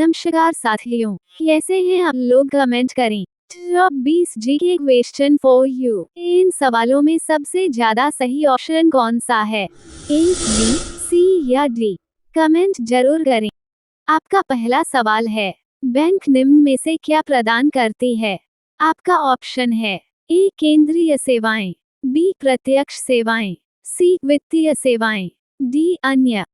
नमस्कार साथियों, कैसे हैं आप लोग? कमेंट करें। Top 20 GK question for you. इन सवालों में सबसे ज्यादा सही ऑप्शन कौन सा है? ए, बी, सी या डी? कमेंट जरूर करें। आपका पहला सवाल है, बैंक निम्न में से क्या प्रदान करती है? आपका ऑप्शन है ए, केंद्रीय सेवाएं, बी, प्रत्यक्ष सेवाएं, सी, वित्तीय सेवाएं, डी, अन्य।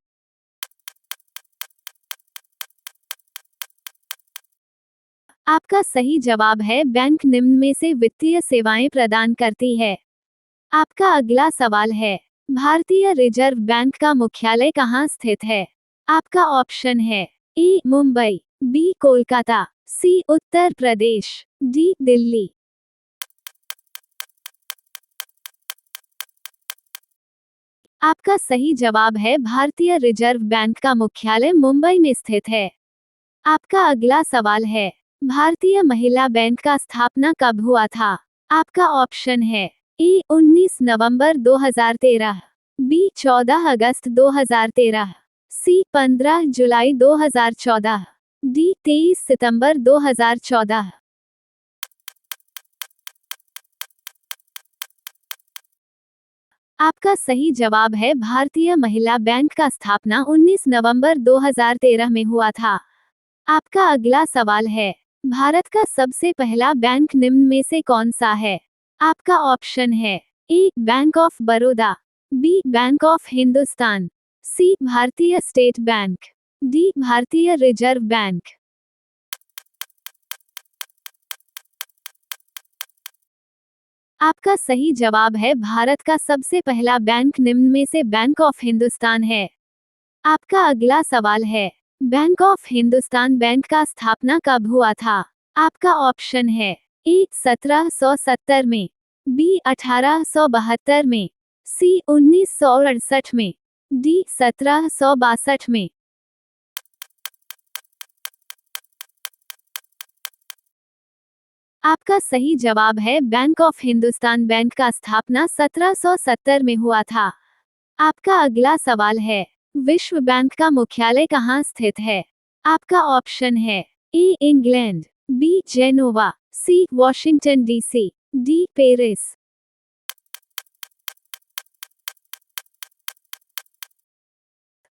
आपका सही जवाब है बैंक निम्न में से वित्तीय सेवाएं प्रदान करती है। आपका अगला सवाल है, भारतीय रिजर्व बैंक का मुख्यालय कहाँ स्थित है? आपका ऑप्शन है ए, मुंबई, बी, कोलकाता, सी, उत्तर प्रदेश, डी, दिल्ली। आपका सही जवाब है भारतीय रिजर्व बैंक का मुख्यालय मुंबई में स्थित है। आपका अगला सवाल है, भारतीय महिला बैंक का स्थापना कब हुआ था? आपका ऑप्शन है ए, 19 नवंबर 2013, बी, 14 अगस्त 2013, सी, 15 जुलाई 2014, डी, 23 सितंबर 2014। आपका सही जवाब है भारतीय महिला बैंक का स्थापना 19 नवंबर 2013 में हुआ था। आपका अगला सवाल है, भारत का सबसे पहला बैंक निम्न में से कौन सा है? आपका ऑप्शन है A, bank of Baroda, B, bank of Hindustan, C, Bharatiya state bank, D, Bharatiya reserve bank. आपका सही जवाब है भारत का सबसे पहला बैंक निम्न में से बैंक ऑफ हिंदुस्तान है। आपका अगला सवाल है, बैंक ऑफ हिंदुस्तान बैंक का स्थापना कब हुआ था? आपका ऑप्शन है ए, 1770 में, बी, 1872 में, सी, 1968 में, डी, 1762 में। आपका सही जवाब है बैंक ऑफ हिंदुस्तान बैंक का स्थापना 1770 में हुआ था। आपका अगला सवाल है, विश्व बैंक का मुख्यालय कहाँ स्थित है? आपका ऑप्शन है ए, इंग्लैंड, बी, जेनोवा, सी, वॉशिंगटन डीसी, डी, पेरिस।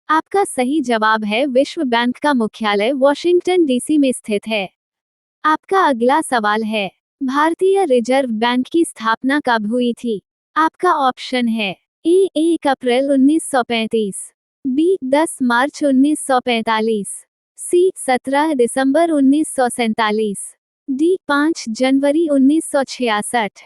आपका सही जवाब है विश्व बैंक का मुख्यालय वॉशिंगटन डीसी में स्थित है। आपका अगला सवाल है, भारतीय रिजर्व बैंक की स्थापना कब हुई थी? आपका ऑप्शन है ए, 1 अप्रैल 1935, बी, 10 मार्च 1945, सी, 17 दिसंबर 1947, डी, 5 जनवरी 1966।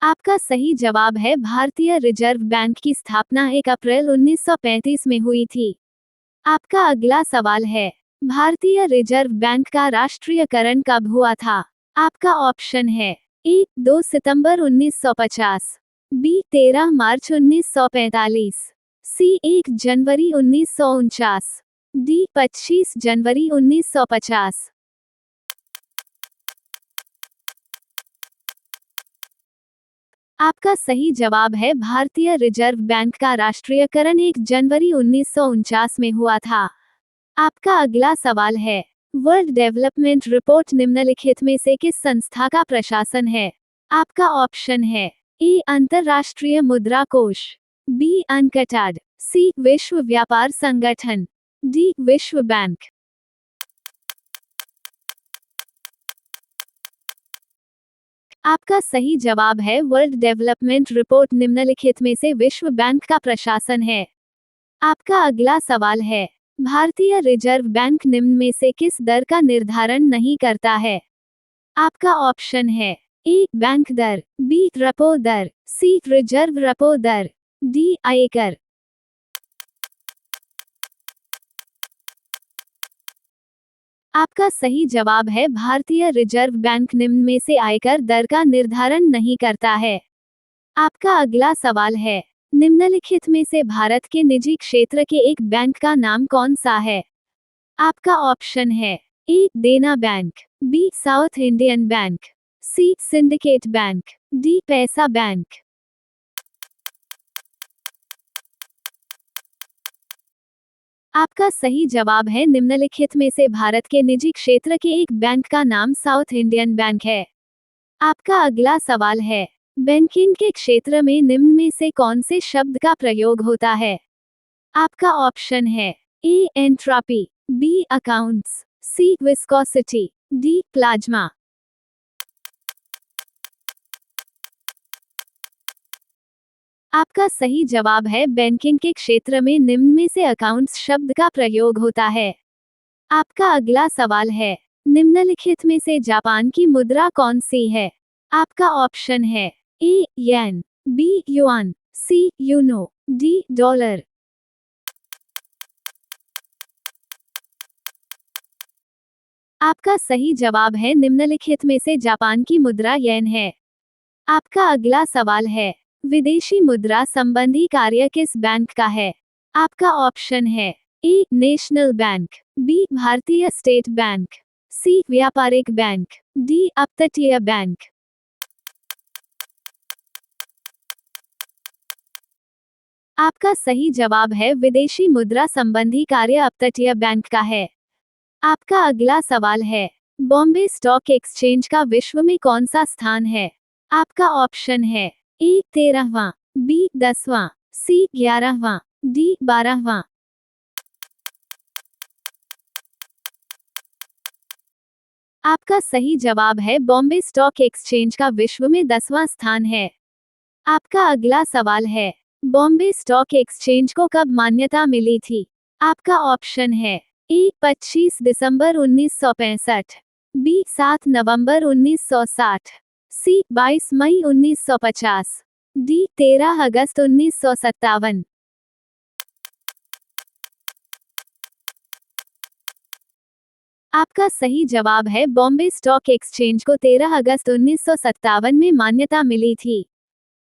आपका सही जवाब है भारतीय रिजर्व बैंक की स्थापना 1 अप्रैल 1935 में हुई थी। आपका अगला सवाल है, भारतीय रिजर्व बैंक का राष्ट्रीयकरण कब हुआ था? आपका ऑप्शन है ए, 2 सितंबर 1950, बी, 13 मार्च 1945, सी, 1 जनवरी 1949, डी, 25 जनवरी 1950। आपका सही जवाब है भारतीय रिजर्व बैंक का राष्ट्रीयकरण 1 जनवरी 1949 में हुआ था। आपका अगला सवाल है, वर्ल्ड डेवलपमेंट रिपोर्ट निम्नलिखित में से किस संस्था का प्रशासन है? आपका ऑप्शन है ए, अंतर्राष्ट्रीय मुद्रा कोष, बी, अनकटाड, सी, विश्व व्यापार संगठन, डी, विश्व बैंक। आपका सही जवाब है वर्ल्ड डेवलपमेंट रिपोर्ट निम्नलिखित में से विश्व बैंक का प्रशासन है। आपका अगला सवाल है, भारतीय रिजर्व बैंक निम्न में से किस दर का निर्धारण नहीं करता है? आपका ऑप्शन है A, bank there, B, repo there, C, reserve repo there, D, आयकर। आपका सही जवाब है भारतीय रिजर्व बैंक निम्न में से आयकर दर का निर्धारण नहीं करता है। आपका अगला सवाल है, निम्नलिखित में से भारत के निजी क्षेत्र के एक बैंक का नाम कौन सा है? आपका ऑप्शन है A, Dena bank, B, south Indian bank, C, syndicate bank, D, Paisa bank. आपका सही जवाब है निम्नलिखित में से भारत के निजी क्षेत्र के एक बैंक का नाम साउथ इंडियन बैंक है। आपका अगला सवाल है, बैंकिंग के क्षेत्र में निम्न में से कौन से शब्द का प्रयोग होता है? आपका ऑप्शन है ए एंट्रोपी, बी अकाउंट्स, सी विस्कोसिटी, डी प्लाज्मा। आपका सही जवाब है बैंकिंग के क्षेत्र में निम्न में से अकाउंट्स शब्द का प्रयोग होता है। आपका अगला सवाल है, निम्नलिखित में से जापान की मुद्रा कौन सी है? आपका ऑप्शन है ए येन, बी युआन, सी यूनो, डी डॉलर। आपका सही जवाब है निम्नलिखित में से जापान की मुद्रा येन है। आपका अगला सवाल है, विदेशी मुद्रा संबंधी कार्य किस बैंक का है? आपका ऑप्शन है ए नेशनल बैंक, बी भारतीय स्टेट बैंक, सी व्यापारिक बैंक, डी अपतटीय बैंक। आपका सही जवाब है विदेशी मुद्रा संबंधी कार्य अपतटीय बैंक का है। आपका अगला सवाल है, बॉम्बे स्टॉक एक्सचेंज का विश्व में कौन सा स्थान है? आपका ऑप्शन है ए 13वां, बी 10वां, सी 11वां, डी 12वां। आपका सही जवाब है बॉम्बे स्टॉक एक्सचेंज का विश्व में 10वां स्थान है। आपका अगला सवाल है, बॉम्बे स्टॉक एक्सचेंज को कब मान्यता मिली थी? आपका ऑप्शन है ए 25 दिसंबर 1965, बी 7 नवंबर 1960, सी 22 मई 1950, डी 13 अगस्त 1957। आपका सही जवाब है बॉम्बे स्टॉक एक्सचेंज को 13 अगस्त 1957 में मान्यता मिली थी।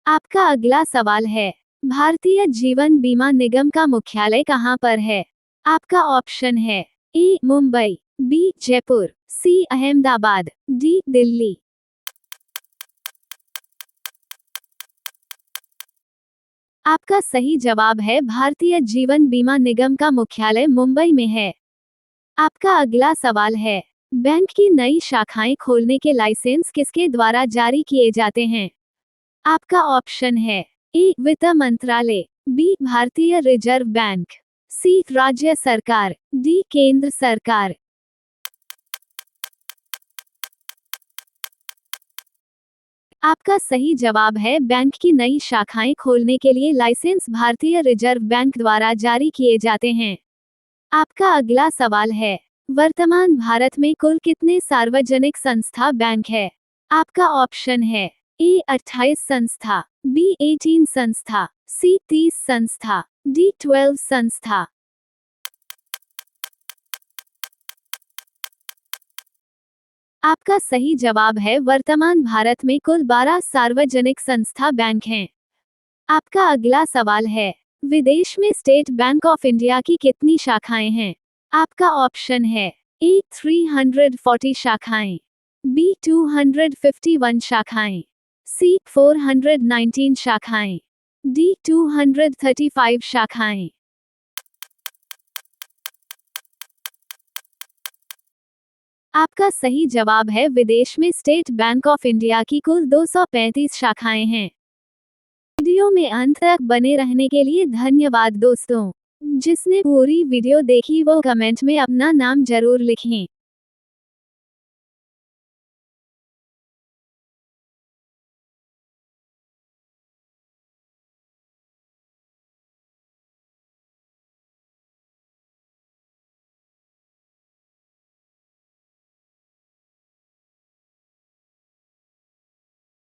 आपका अगला सवाल है, भारतीय जीवन बीमा निगम का मुख्यालय कहाँ पर है? आपका ऑप्शन है ए मुंबई, बी जयपुर, सी अहमदाबाद, डी दिल्ली। आपका सही जवाब है भारतीय जीवन बीमा निगम का मुख्यालय मुंबई में है। आपका अगला सवाल है, बैंक की नई शाखाएं खोलने के लाइसेंस किसके द्वारा जारी किए जाते हैं? आपका ऑप्शन है ए वित्त मंत्रालय, बी भारतीय रिजर्व बैंक, सी राज्य सरकार, डी केंद्र सरकार। आपका सही जवाब है बैंक की नई शाखाएं खोलने के लिए लाइसेंस भारतीय रिजर्व बैंक द्वारा जारी किए जाते हैं। आपका अगला सवाल है, वर्तमान भारत में कुल कितने सार्वजनिक संस्था बैंक है? आपका ऑप्शन है ए 28 संस्था, बी 18 संस्था, सी 30 संस्था, डी 12 संस्था। आपका सही जवाब है वर्तमान भारत में कुल 12 सार्वजनिक संस्था बैंक हैं। आपका अगला सवाल है, विदेश में स्टेट बैंक ऑफ इंडिया की कितनी शाखाएं हैं? आपका ऑप्शन है ए 340 शाखाएं, बी 251 शाखाएं, सी 419 शाखाएं, डी 235 शाखाएं। आपका सही जवाब है विदेश में स्टेट बैंक ऑफ इंडिया की कुल 235 शाखाएं हैं। वीडियो में अंत तक बने रहने के लिए धन्यवाद दोस्तों। जिसने पूरी वीडियो देखी वो कमेंट में अपना नाम जरूर लिखें।